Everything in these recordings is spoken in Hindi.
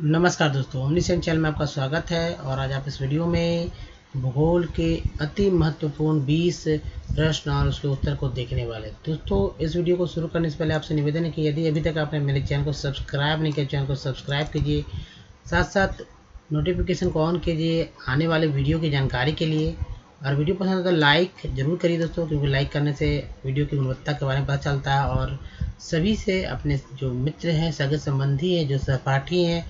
नमस्कार दोस्तों, ओमनीसेंट चैनल में आपका स्वागत है। और आज आप इस वीडियो में भूगोल के अति महत्वपूर्ण 20 प्रश्न और उसके उत्तर को देखने वाले हैं। दोस्तों, इस वीडियो को शुरू करने से पहले आपसे निवेदन है कि यदि अभी तक आपने मेरे चैनल को सब्सक्राइब नहीं किया, चैनल को सब्सक्राइब कीजिए, साथ साथ नोटिफिकेशन को ऑन कीजिए आने वाले वीडियो की जानकारी के लिए। और वीडियो पसंद है तो लाइक जरूर करिए दोस्तों, क्योंकि लाइक करने से वीडियो की गुणवत्ता के बारे में पता चलता है। और सभी से अपने जो मित्र हैं, सगे संबंधी हैं, जो सहपाठी हैं,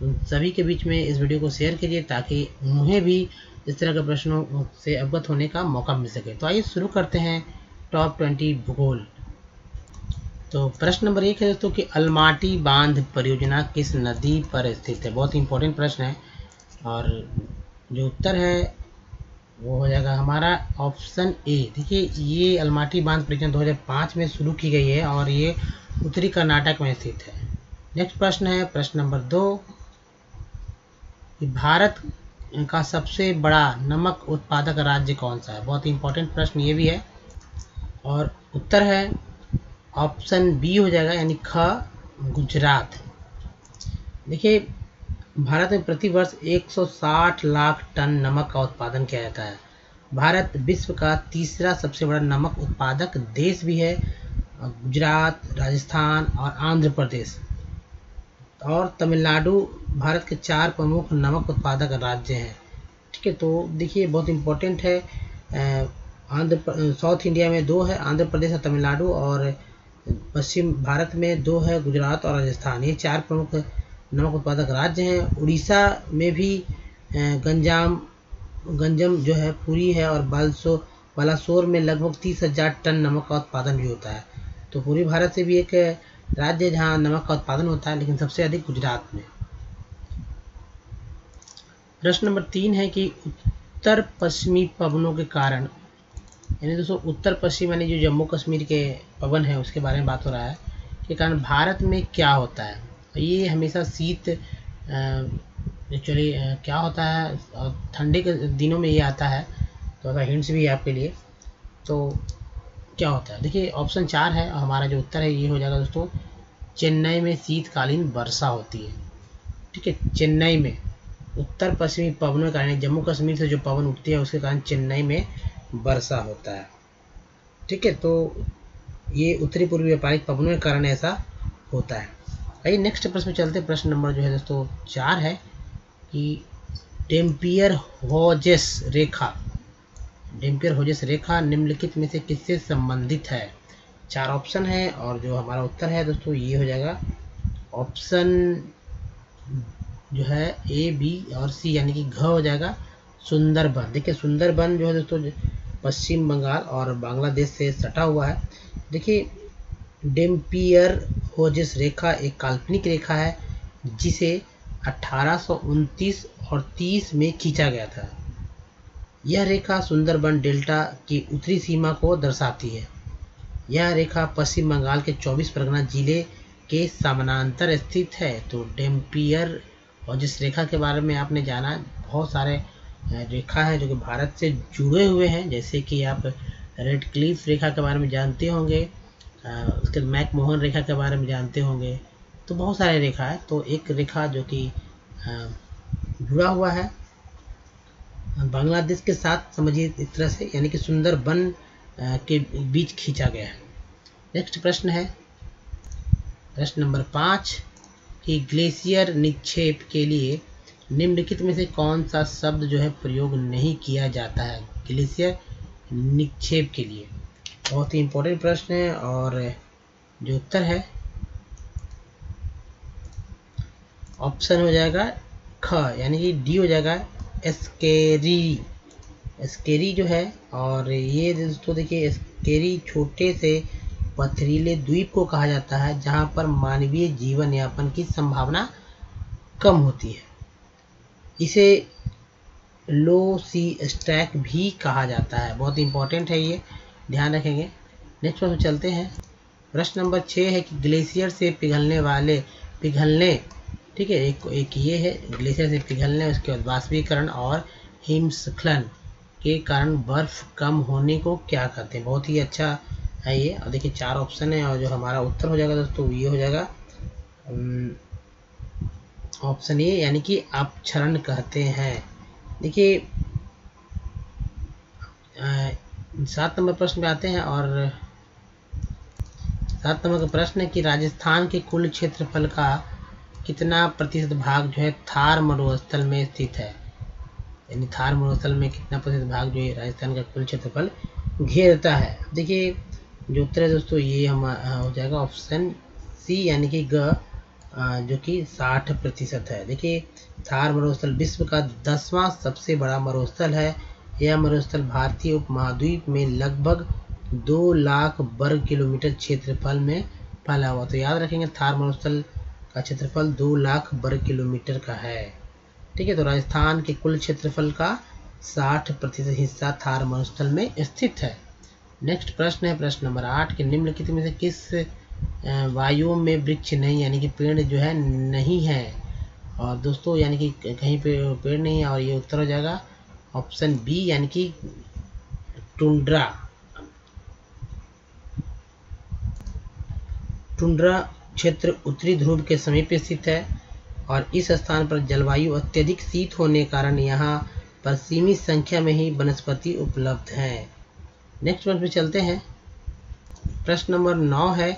उन सभी के बीच में इस वीडियो को शेयर कीजिए ताकि उन्हें भी इस तरह के प्रश्नों से अवगत होने का मौका मिल सके। तो आइए शुरू करते हैं टॉप 20 भूगोल। तो प्रश्न नंबर 1 है दोस्तों कि अलमाटी बांध परियोजना किस नदी पर स्थित है। बहुत ही इंपॉर्टेंट प्रश्न है और जो उत्तर है वो हो जाएगा हमारा ऑप्शन ए। देखिए, ये अलमाटी बांध परियोजना 2005 में शुरू की गई है और ये उत्तरी कर्नाटक में स्थित है। नेक्स्ट प्रश्न है प्रश्न नंबर 2 कि भारत का सबसे बड़ा नमक उत्पादक राज्य कौन सा है। बहुत ही इंपॉर्टेंट प्रश्न ये भी है और उत्तर है ऑप्शन बी हो जाएगा, यानी ख, गुजरात। देखिए, भारत में प्रति वर्ष 160 लाख टन नमक का उत्पादन किया जाता है। भारत विश्व का तीसरा सबसे बड़ा नमक उत्पादक देश भी है। गुजरात, राजस्थान और आंध्र प्रदेश और तमिलनाडु भारत के 4 प्रमुख नमक उत्पादक राज्य हैं। ठीक है, तो देखिए बहुत इम्पोर्टेंट है। साउथ इंडिया में 2 है, आंध्र प्रदेश और तमिलनाडु, और पश्चिम भारत में 2 है, गुजरात और राजस्थान। ये 4 प्रमुख नमक उत्पादक राज्य हैं। उड़ीसा में भी गंजम जो है पूरी है, और बालासोर में लगभग 30,000 टन नमक का उत्पादन भी होता है। तो पूरी भारत से भी एक राज्य जहां नमक का उत्पादन होता है, लेकिन सबसे अधिक गुजरात में। प्रश्न नंबर 3 है कि उत्तर पश्चिमी पवनों के कारण, यानी दोस्तों उत्तर पश्चिम यानी जो जम्मू कश्मीर के पवन है उसके बारे में बात हो रहा है, के कारण भारत में क्या होता है। ये हमेशा शीत एक्चुअली क्या होता है, ठंडे के दिनों में ये आता है। तो ऐसा हिंट्स भी है आपके लिए। तो क्या होता है, देखिए ऑप्शन 4 है और हमारा जो उत्तर है ये हो जाएगा दोस्तों, चेन्नई में शीतकालीन वर्षा होती है। ठीक है, चेन्नई में उत्तर पश्चिमी पवनों के कारण, जम्मू कश्मीर से जो पवन उठती है उसके कारण चेन्नई में वर्षा होता है। ठीक है, तो ये उत्तरी पूर्वी व्यापारिक पवनों के कारण ऐसा होता है। आइए नेक्स्ट प्रश्न में चलते। प्रश्न नंबर जो है दोस्तों 4 है कि डेम्पियर होजेस रेखा निम्नलिखित में से किससे संबंधित है। 4 ऑप्शन है और जो हमारा उत्तर है दोस्तों ये हो जाएगा ऑप्शन जो है ए, बी और सी, यानी कि घ हो जाएगा, सुंदरबन। देखिए, सुंदरबन जो है दोस्तों पश्चिम बंगाल और बांग्लादेश से सटा हुआ है। देखिए, डेम्पियर होजेस रेखा एक काल्पनिक रेखा है जिसे 1829 और 30 में खींचा गया था। यह रेखा सुंदरबन डेल्टा की उत्तरी सीमा को दर्शाती है। यह रेखा पश्चिम बंगाल के 24 परगना जिले के समानांतर स्थित है। तो डेम्पियर और जिस रेखा के बारे में आपने जाना, बहुत सारे रेखा है जो कि भारत से जुड़े हुए हैं, जैसे कि आप रेड क्लिफ रेखा के बारे में जानते होंगे, उसके मैकमोहन रेखा के बारे में जानते होंगे। तो बहुत सारे रेखा है। तो एक रेखा जो कि जुड़ा हुआ है बांग्लादेश के साथ, समझिए इस तरह से, यानी कि सुंदरबन के बीच खींचा गया है। नेक्स्ट प्रश्न है प्रश्न नंबर 5 कि ग्लेशियर निक्षेप के लिए निम्नलिखित में से कौन सा शब्द जो है प्रयोग नहीं किया जाता है। ग्लेशियर निक्षेप के लिए बहुत ही इंपॉर्टेंट प्रश्न है और जो उत्तर है ऑप्शन हो जाएगा ख, यानी कि डी हो जाएगा, एस्केरी जो है। और ये दोस्तों देखिए, एस्केरी छोटे से पथरीले द्वीप को कहा जाता है जहां पर मानवीय जीवन यापन की संभावना कम होती है। इसे लो सी स्टैक भी कहा जाता है। बहुत इंपॉर्टेंट है, ये ध्यान रखेंगे। नेक्स्ट प्रश्न चलते हैं। प्रश्न नंबर 6 है कि ग्लेशियर से पिघलने, ठीक है, एक ये है ग्लेशियर से पिघलने, उसके बाद वाष्पीकरण और हिमस्खलन के कारण बर्फ कम होने को क्या कहते हैं। बहुत ही अच्छा है ये। और देखिए 4 ऑप्शन है और जो हमारा उत्तर हो जाएगा दोस्तों ये हो जाएगा ऑप्शन ए यानी कि अपक्षरण कहते हैं। देखिए 7 नंबर प्रश्न पे आते हैं और 7 नंबर का प्रश्न है कि राजस्थान के कुल क्षेत्रफल का कितना प्रतिशत भाग जो है थार मरुस्थल में स्थित है। यानी थार मरुस्थल में कितना प्रतिशत भाग जो है राजस्थान का कुल क्षेत्रफल घेरता है। देखिए जो उत्तर है दोस्तों ये हम हो जाएगा ऑप्शन सी यानी कि ग, जो कि 60% है। देखिए थार मरुस्थल विश्व का 10वां सबसे बड़ा मरुस्थल है। यह मरुस्थल भारतीय उपमहाद्वीप में लगभग 2 लाख वर्ग किलोमीटर क्षेत्रफल में फैला हुआ। तो याद रखेंगे थार मरुस्थल का क्षेत्रफल 2 लाख वर्ग किलोमीटर का है। ठीक है, तो राजस्थान के कुल क्षेत्रफल का 60% हिस्सा थार मरुस्थल में स्थित है। नेक्स्ट प्रश्न है प्रश्न नंबर 8 के निम्नलिखित में से किस वायु में वृक्ष नहीं यानी कि पेड़ जो है नहीं है। और दोस्तों यानी कि कहीं पे पेड़ नहीं है और ये उत्तर हो जाएगा ऑप्शन बी यानी कि टुंड्रा। टुंड्रा क्षेत्र उत्तरी ध्रुव के समीप स्थित है और इस स्थान पर जलवायु अत्यधिक शीत होने के कारण यहाँ पर सीमित संख्या में ही वनस्पति उपलब्ध हैं। नेक्स्ट प्रश्न पे चलते हैं। प्रश्न नंबर 9 है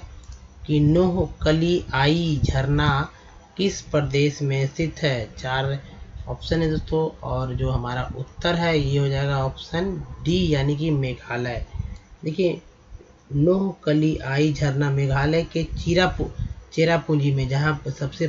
कि नोहकलियाई झरना किस प्रदेश में स्थित है। 4 ऑप्शन है दोस्तों और जो हमारा उत्तर है ये हो जाएगा ऑप्शन डी यानी कि मेघालय। देखिए नोहकलियाई झरना मेघालय के चेरापूंजी में, जहाँ सबसे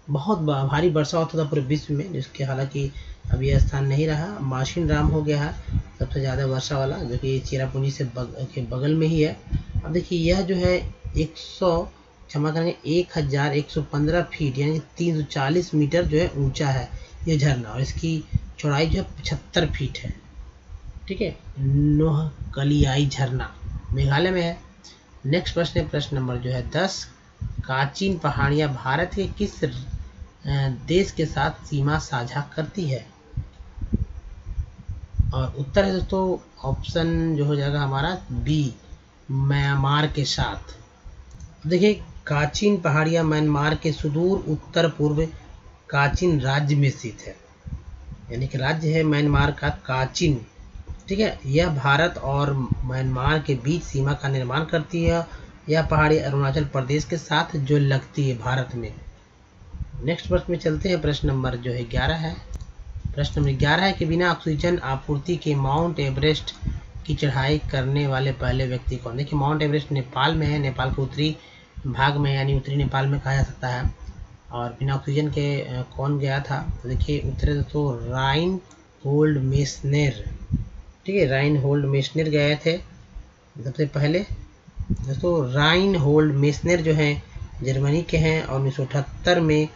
बहुत भारी वर्षा होता था पूरे विश्व में, जिसके हालांकि अब यह स्थान नहीं रहा, माशिन राम हो गया है सबसे ज़्यादा वर्षा वाला, जो कि चेरापूंजी से के बगल में ही है। अब देखिए यह जो है 1115 फीट यानी 340 मीटर जो है ऊंचा है ये झरना, और इसकी चौड़ाई जो है 75 फीट है। ठीक है, नोहकलियाई झरना मेघालय में है। नेक्स्ट प्रश्न है प्रश्न नंबर जो है 10, काचिन पहाड़ियाँ भारत के किस देश के साथ सीमा साझा करती है। और उत्तर है दोस्तों ऑप्शन जो हो जाएगा हमारा बी म्यांमार के साथ। देखिए काचिन पहाड़ियाँ म्यांमार के सुदूर उत्तर पूर्व काचिन राज्य में स्थित है, यानी कि राज्य है म्यांमार का काचिन। ठीक है, यह भारत और म्यांमार के बीच सीमा का निर्माण करती है। यह पहाड़ी अरुणाचल प्रदेश के साथ जो लगती है भारत में। नेक्स्ट प्रश्न में चलते हैं। प्रश्न नंबर जो है 11 है। प्रश्न नंबर 11 है कि बिना ऑक्सीजन आपूर्ति के माउंट एवरेस्ट की चढ़ाई करने वाले पहले व्यक्ति कौन। देखिए माउंट एवरेस्ट नेपाल में है, नेपाल के उत्तरी भाग में यानी उत्तरी नेपाल में कहा जा सकता है। और बिना ऑक्सीजन के कौन गया था, तो देखिए उत्तर दोस्तों राइनहोल्ड मेसनर। ठीक है, राइनहोल्ड मेसनर गए थे सबसे पहले। दोस्तों राइनहोल्ड मेसनर जो हैं जर्मनी के हैं और 1978 में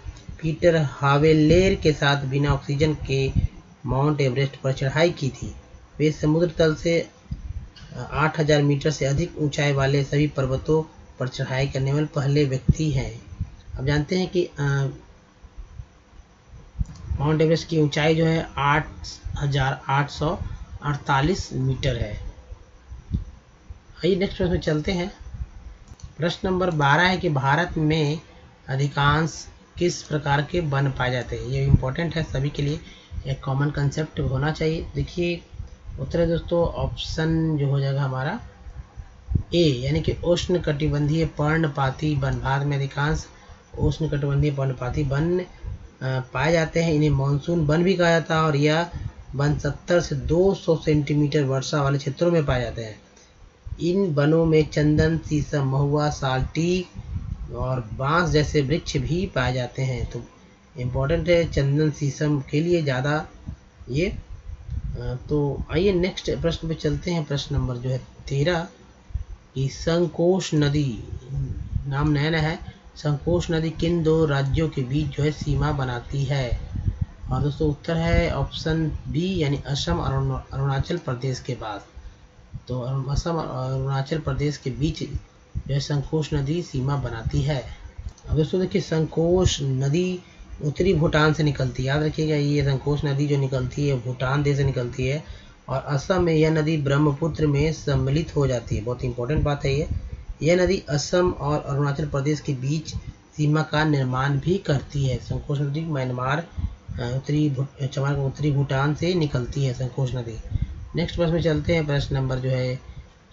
पीटर हावेलेर के साथ बिना ऑक्सीजन के माउंट एवरेस्ट पर चढ़ाई की थी। वे समुद्र तल से 8000 मीटर से अधिक ऊंचाई वाले सभी पर्वतों पर चढ़ाई करने वाले पहले व्यक्ति हैं। अब जानते हैं कि माउंट एवरेस्ट की ऊंचाई जो है 8848 मीटर है। आइए नेक्स्ट प्रश्न में चलते हैं। प्रश्न नंबर 12 है कि भारत में अधिकांश किस प्रकार के वन पाए जाते हैं। ये इम्पोर्टेंट है सभी के लिए, एक कॉमन कंसेप्ट होना चाहिए। देखिए उत्तर है दोस्तों ऑप्शन जो हो जाएगा हमारा ए यानी कि उष्ण कटिबंधीय पर्णपाती वन। भारत में अधिकांश उष्ण कटिबंधीय पर्णपाती वन पाए जाते हैं। इन्हें मानसून वन भी कहा जाता है और यह वन 70 से 200 सेंटीमीटर वर्षा वाले क्षेत्रों में पाए जाते हैं। इन वनों में चंदन, शीशम, महुआ, साल, टीक और बांस जैसे वृक्ष भी पाए जाते हैं। तो इम्पोर्टेंट है चंदन शीशम के लिए ज़्यादा ये। तो आइए नेक्स्ट प्रश्न पे चलते हैं। प्रश्न नंबर जो है 13 कि संकोश नदी, नाम नया है, संकोश नदी किन 2 राज्यों के बीच जो है सीमा बनाती है। और दोस्तों उत्तर है ऑप्शन बी यानी असम और अरुणाचल प्रदेश के बाद। तो असम और अरुणाचल प्रदेश के बीच जो है संकोश नदी सीमा बनाती है। अब दोस्तों देखिए संकोश नदी उत्तरी भूटान से निकलती है, याद रखिएगा ये संकोश नदी जो निकलती है भूटान देश से निकलती है और असम में यह नदी ब्रह्मपुत्र में सम्मिलित हो जाती है। बहुत इंपॉर्टेंट बात है ये। यह नदी असम और अरुणाचल प्रदेश के बीच सीमा का निर्माण भी करती है। संकोच नदी म्यांमार उत्तरी भूटान से निकलती है संकोच नदी। नेक्स्ट प्रश्न में चलते हैं। प्रश्न नंबर जो है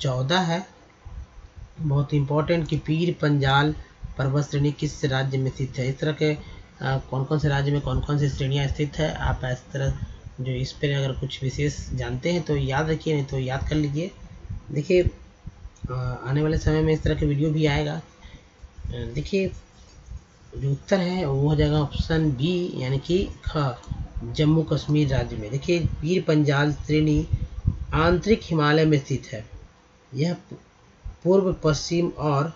14 है, बहुत इंपॉर्टेंट, कि पीर पंजाल पर्वत श्रेणी किस राज्य में स्थित है। इस तरह के कौन कौन से राज्य में कौन कौन सी श्रेणियाँ स्थित है, आप इस तरह जो इस पर अगर कुछ विशेष जानते हैं तो याद रखिए, नहीं तो याद कर लीजिए। देखिए आने वाले समय में इस तरह के वीडियो भी आएगा। देखिए जो उत्तर है वो हो जाएगा ऑप्शन बी, यानी कि ख, जम्मू कश्मीर राज्य में। देखिए पीर पंजाल श्रेणी आंतरिक हिमालय में स्थित है। यह पूर्व पश्चिम और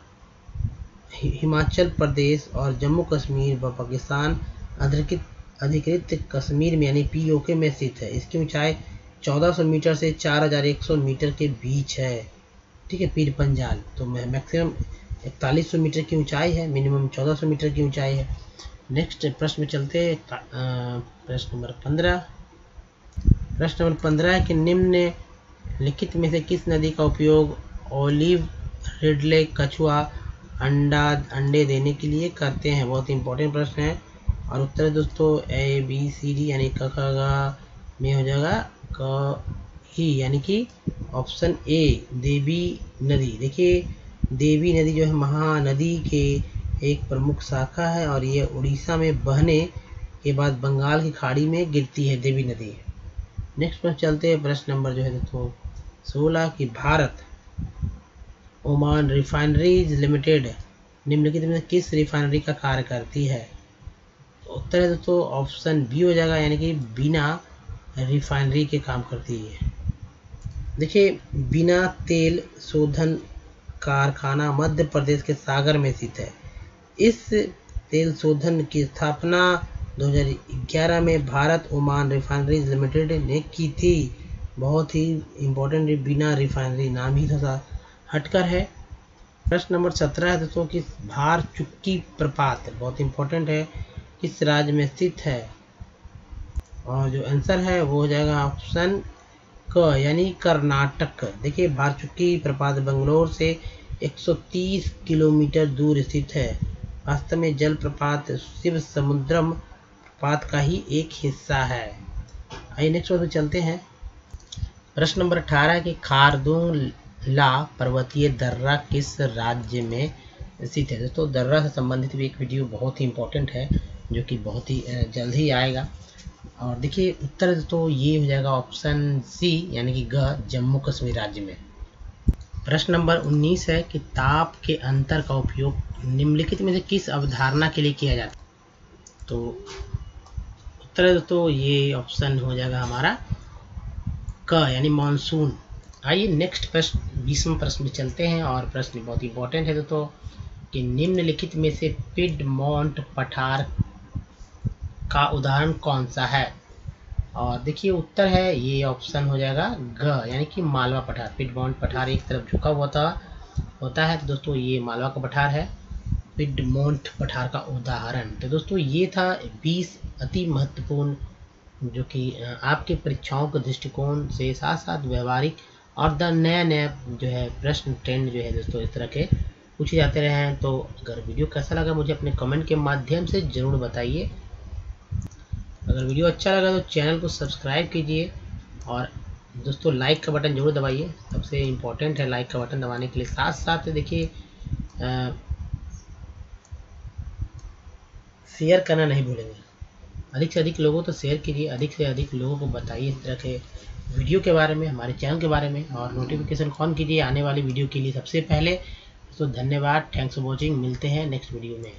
हिमाचल प्रदेश और जम्मू कश्मीर व पाकिस्तान अधिकृत कश्मीर में यानी पीओके में स्थित है। इसकी ऊंचाई 1400 मीटर से 4100 मीटर के बीच है। ठीक है, पीर पंजाल तो मैक्सिमम 4100 मीटर की ऊंचाई है, मिनिमम 1400 मीटर की ऊंचाई है। नेक्स्ट प्रश्न में चलते हैं। प्रश्न नंबर 15। प्रश्न नंबर 15 है कि निम्नलिखित में से किस नदी का उपयोग ओलिव रिडले कछुआ अंडे देने के लिए करते हैं। बहुत इंपॉर्टेंट प्रश्न है और उत्तर दोस्तों ए बी सी डी यानी क ख ग में हो जाएगा क ही, यानी कि ऑप्शन ए देवी नदी। देखिए देवी नदी जो है महानदी के एक प्रमुख शाखा है और ये उड़ीसा में बहने के बाद बंगाल की खाड़ी में गिरती है देवी नदी। नेक्स्ट पर चलते हैं। प्रश्न नंबर जो है दोस्तों 16 कि भारत ओमान रिफाइनरीज लिमिटेड निम्नलिखित में किस रिफाइनरी का कार्य करती है। उत्तर है दोस्तों ऑप्शन बी हो जाएगा, यानी कि बिना रिफाइनरी के काम करती है। देखिए बिना तेल शोधन कारखाना मध्य प्रदेश के सागर में स्थित है। इस तेल शोधन की स्थापना 2011 में भारत ओमान रिफाइनरीज लिमिटेड ने की थी। बहुत ही इम्पोर्टेंट, बिना रिफाइनरी नाम ही थोड़ा हटकर है। प्रश्न नंबर 17 है दोस्तों कि भार चुक्की प्रपात बहुत इंपॉर्टेंट है, किस राज्य में स्थित है। और जो आंसर है वो हो जाएगा ऑप्शन क, यानी कर्नाटक। देखिए भार चुक्की प्रपात बेंगलोर से 130 किलोमीटर दूर स्थित है। वास्तव में जल प्रपात शिव समुद्रम प्रपात का ही एक हिस्सा है। आइए नेक्स्ट पर चलते हैं। प्रश्न नंबर 18 कि खारदुंगला पर्वतीय दर्रा किस राज्य में स्थित है। दोस्तों दर्रा से संबंधित भी एक वीडियो बहुत ही इंपॉर्टेंट है जो कि बहुत ही जल्द ही आएगा। और देखिए उत्तर दोस्तों ये हो जाएगा ऑप्शन सी, यानी कि ग, जम्मू कश्मीर राज्य में। प्रश्न नंबर 19 है कि ताप के अंतर का उपयोग निम्नलिखित में से किस अवधारणा के लिए किया जाता है। तो उत्तर दोस्तों ये ऑप्शन हो जाएगा हमारा क, यानी मानसून। आइए नेक्स्ट प्रश्न 20वां प्रश्न में चलते हैं और प्रश्न बहुत इंपॉर्टेंट है दोस्तों कि निम्नलिखित में से पिडमोंट पठार का उदाहरण कौन सा है। और देखिए उत्तर है ये ऑप्शन हो जाएगा ग, यानी कि मालवा पठार। पिडमोंट पठार एक तरफ झुका हुआ होता है तो दोस्तों ये मालवा का पठार है, पिडमोंट पठार का उदाहरण। तो दोस्तों ये था 20 अति महत्वपूर्ण जो कि आपके परीक्षाओं के दृष्टिकोण से साथ साथ व्यवहारिक और नया जो है प्रश्न ट्रेंड जो है दोस्तों इस तरह के पूछे जाते रहे हैं। तो अगर वीडियो कैसा लगा मुझे अपने कमेंट के माध्यम से ज़रूर बताइए। अगर वीडियो अच्छा लगा तो चैनल को सब्सक्राइब कीजिए और दोस्तों लाइक का बटन जरूर दबाइए, सबसे इम्पोर्टेंट है लाइक का बटन दबाने के लिए। साथ साथ देखिए शेयर करना नहीं भूलेंगे। अधिक से अधिक लोगों तो शेयर कीजिए, अधिक से अधिक लोगों को बताइए इस तरह के वीडियो के बारे में, हमारे चैनल के बारे में, और नोटिफिकेशन ऑन कीजिए आने वाली वीडियो के लिए सबसे पहले। तो धन्यवाद, थैंक्स फॉर वॉचिंग। मिलते हैं नेक्स्ट वीडियो में।